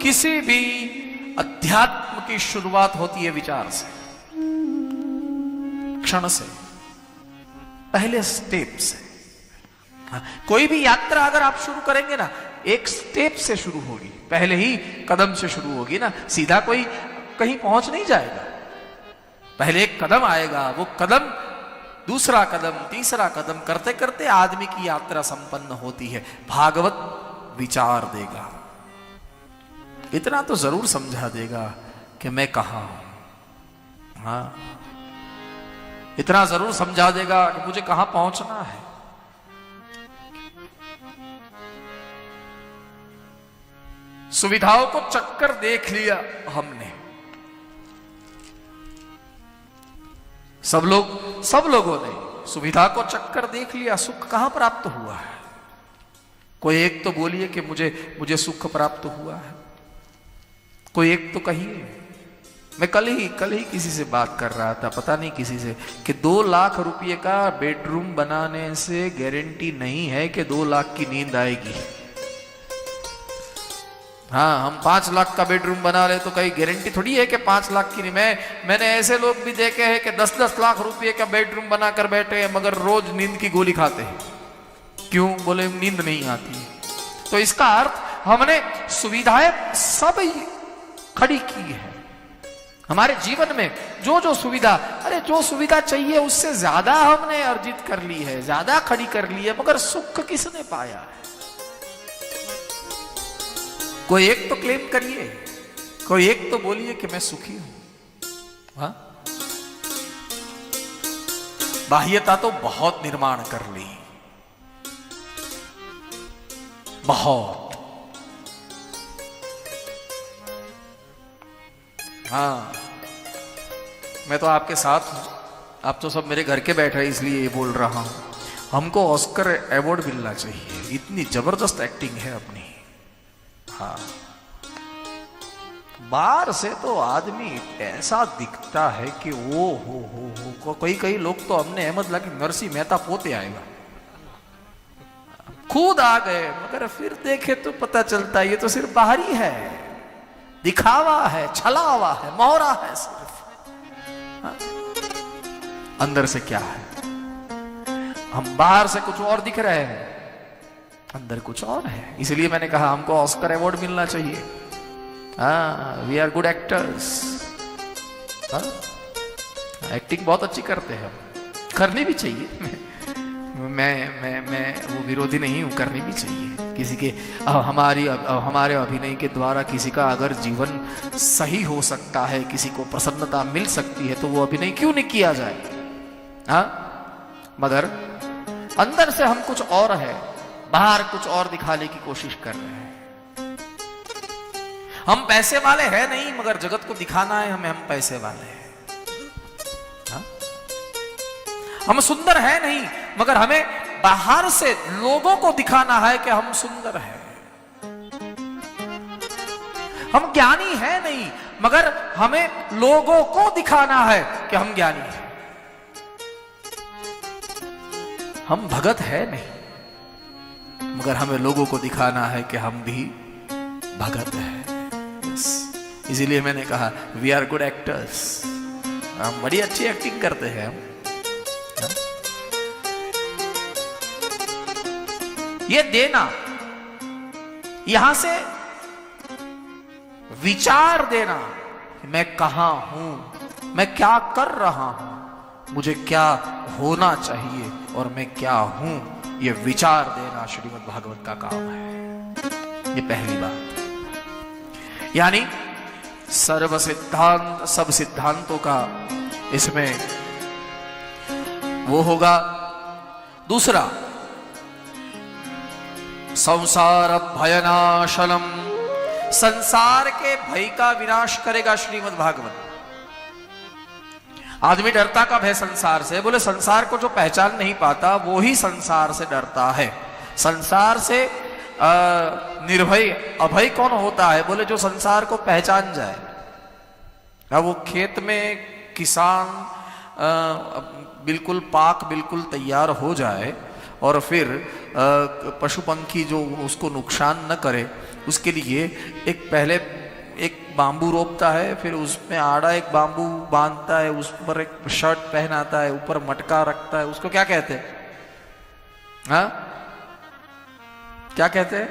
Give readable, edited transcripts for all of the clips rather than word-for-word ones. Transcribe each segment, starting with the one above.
किसी भी अध्यात्म की शुरुआत होती है विचार से, क्षण से, पहले स्टेप से। कोई भी यात्रा अगर आप शुरू करेंगे ना, एक स्टेप से शुरू होगी, पहले ही कदम से शुरू होगी ना। सीधा कोई कहीं पहुंच नहीं जाएगा, पहले एक कदम आएगा, वो कदम, दूसरा कदम, तीसरा कदम करते करते आदमी की यात्रा संपन्न होती है। भागवत विचार देगा, इतना तो जरूर समझा देगा कि मैं कहां हूं। हाँ, इतना जरूर समझा देगा कि मुझे कहां पहुंचना है। सुविधाओं को चक्कर देख लिया हमने, सब लोगों ने सुविधा को चक्कर देख लिया। सुख कहां प्राप्त हुआ है? कोई एक तो बोलिए कि मुझे सुख प्राप्त हुआ है, कोई एक तो कहिए। मैं कल ही किसी से बात कर रहा था, पता नहीं किसी से, कि 2 लाख रुपए का बेडरूम बनाने से गारंटी नहीं है कि 2 लाख की नींद आएगी। हाँ, हम 5 लाख का बेडरूम बना ले तो कहीं गारंटी थोड़ी है कि 5 लाख की नहीं। मैंने ऐसे लोग भी देखे हैं कि 10-10 लाख रुपए का बेडरूम बनाकर बैठे हैं, मगर रोज नींद की गोली खाते हैं। क्यों? बोले नींद नहीं आती। तो इसका अर्थ हमने सुविधाएं सब खड़ी की है हमारे जीवन में। जो सुविधा, अरे जो सुविधा चाहिए उससे ज्यादा हमने अर्जित कर ली है, ज्यादा खड़ी कर ली है, मगर सुख किसने पाया है? कोई एक तो क्लेम करिए, कोई एक तो बोलिए कि मैं सुखी हूं। हाँ? बाह्यता तो बहुत निर्माण कर ली, बहुत। हाँ, मैं तो आपके साथ हूं, आप तो सब मेरे घर के बैठे हैं, इसलिए ये बोल रहा हूं। हमको ऑस्कर अवार्ड मिलना चाहिए, इतनी जबरदस्त एक्टिंग है अपनी। हाँ, बाहर से तो आदमी ऐसा दिखता है कि वो हो कई लोग तो हमने अहमद लगी नरसी मेहता पोते आएगा, खुद आ गए, मगर फिर देखे तो पता चलता है ये तो सिर्फ बाहरी है, दिखावा है, छलावा है, मोहरा है सिर्फ। हाँ? अंदर से क्या है? हम बाहर से कुछ और दिख रहे हैं, अंदर कुछ और है। इसलिए मैंने कहा हमको ऑस्कर अवार्ड मिलना चाहिए। We are good actors. Acting बहुत अच्छी करते हैं, करनी भी चाहिए। मैं वो विरोधी नहीं हूं, करनी भी चाहिए। किसी के हमारे अभिनय के द्वारा किसी का अगर जीवन सही हो सकता है, किसी को प्रसन्नता मिल सकती है, तो वो अभिनय क्यों नहीं किया जाए? हाँ, मगर अंदर से हम कुछ और है, बाहर कुछ और दिखाने की कोशिश कर रहे हैं। हम पैसे वाले हैं नहीं, मगर जगत को दिखाना है हमें हम पैसे वाले हैं। हा? हम सुंदर हैं नहीं, मगर हमें बाहर से लोगों को दिखाना है कि हम सुंदर हैं। हम ज्ञानी हैं नहीं, मगर हमें लोगों को दिखाना है कि हम ज्ञानी हैं। हम भगत हैं नहीं, मगर हमें लोगों को दिखाना है कि हम भी भगत हैं। इसीलिए मैंने कहा वी आर गुड एक्टर्स। हम बड़ी अच्छी एक्टिंग करते हैं हम। ये देना, यहां से विचार देना, मैं कहां हूं, मैं क्या कर रहा हूं, मुझे क्या होना चाहिए और मैं क्या हूं, ये विचार देना श्रीमद् भागवत का काम है। ये पहली बात। यानी सर्व सिद्धांत, सब सिद्धांतों का इसमें वो होगा। दूसरा, संसार भयनाशनम, संसार के भय का विनाश करेगा श्रीमद् भागवत। आदमी डरता कब है संसार से? बोले संसार को जो पहचान नहीं पाता वो ही संसार से डरता है। संसार से निर्भय अभय कौन होता है? बोले जो संसार को पहचान जाए। अब वो खेत में किसान बिल्कुल पाक बिल्कुल तैयार हो जाए और फिर पशु पंखी जो उसको नुकसान न करे उसके लिए पहले एक बांबू रोपता है, फिर उसमें आड़ा एक बांबू बांधता है, उस पर एक शर्ट पहनाता है, ऊपर मटका रखता है। उसको क्या कहते हैं? हाँ, क्या कहते हैं?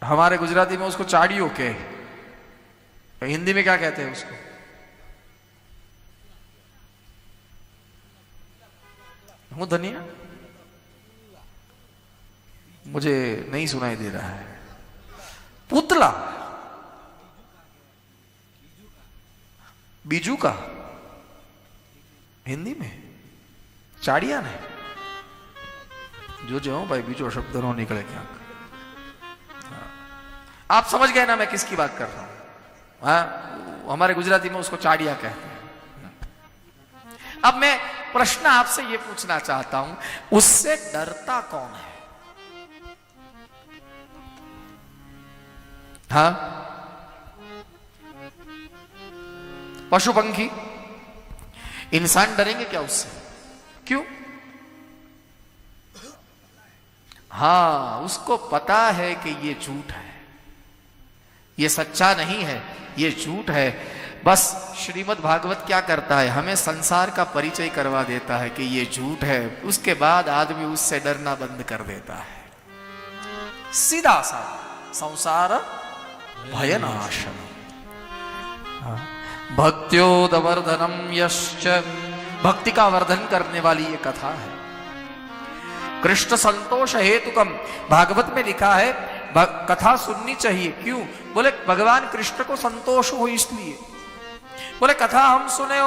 हमारे गुजराती में उसको चाड़ियों के, हिंदी में क्या कहते हैं उसको? हूं धनिया, मुझे नहीं सुनाई दे रहा है। पुतला, बीजू का हिंदी में चाड़िया ने जो भाई बीजो शब्द नो निकले क्या। आप समझ गए ना मैं किसकी बात कर रहा हूं? हाँ, हमारे गुजराती में उसको चाड़िया कहते हैं। अब मैं प्रश्न आपसे यह पूछना चाहता हूं, उससे डरता कौन है? हाँ, पशु पंखी, इंसान डरेंगे क्या उससे? क्यों? हाँ, उसको पता है कि ये झूठ है, ये सच्चा नहीं है, ये झूठ है। बस श्रीमद् भागवत क्या करता है, हमें संसार का परिचय करवा देता है कि ये झूठ है, उसके बाद आदमी उससे डरना बंद कर देता है। सीधा सा संसार भयनाशन। भक्त्योदवर्धनम यश्च, भक्ति का वर्धन करने वाली ये कथा है। कृष्ण संतोष हेतुकम, भागवत में लिखा है कथा सुननी चाहिए। क्यों? बोले भगवान कृष्ण को संतोष हो इसलिए। बोले कथा हम सुने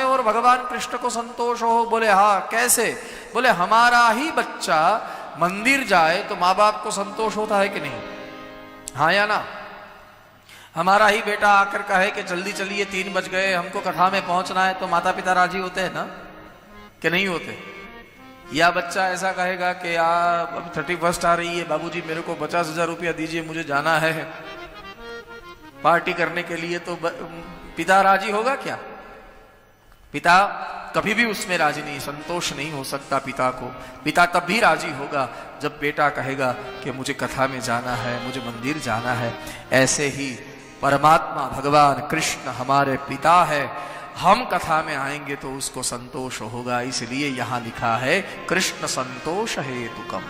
और भगवान कृष्ण को संतोष हो। बोले हाँ, कैसे? बोले हमारा ही बच्चा मंदिर जाए तो माँ बाप को संतोष होता है कि नहीं? हाँ या ना? हमारा ही बेटा आकर कहे कि जल्दी चलिए 3 बज गए, हमको कथा में पहुंचना है, तो माता पिता राजी होते हैं ना कि नहीं होते? या बच्चा ऐसा कहेगा कि यार अब 31st आ रही है, बाबूजी मेरे को 50,000 रुपया दीजिए, मुझे जाना है पार्टी करने के लिए, तो पिता राजी होगा क्या? पिता कभी भी उसमें राजी नहीं, संतोष नहीं हो सकता पिता को। पिता तब भी राजी होगा जब बेटा कहेगा कि मुझे कथा में जाना है, मुझे मंदिर जाना है। ऐसे ही परमात्मा भगवान कृष्ण हमारे पिता है, हम कथा में आएंगे तो उसको संतोष होगा। इसलिए यहां लिखा है कृष्ण संतोष हेतुकम।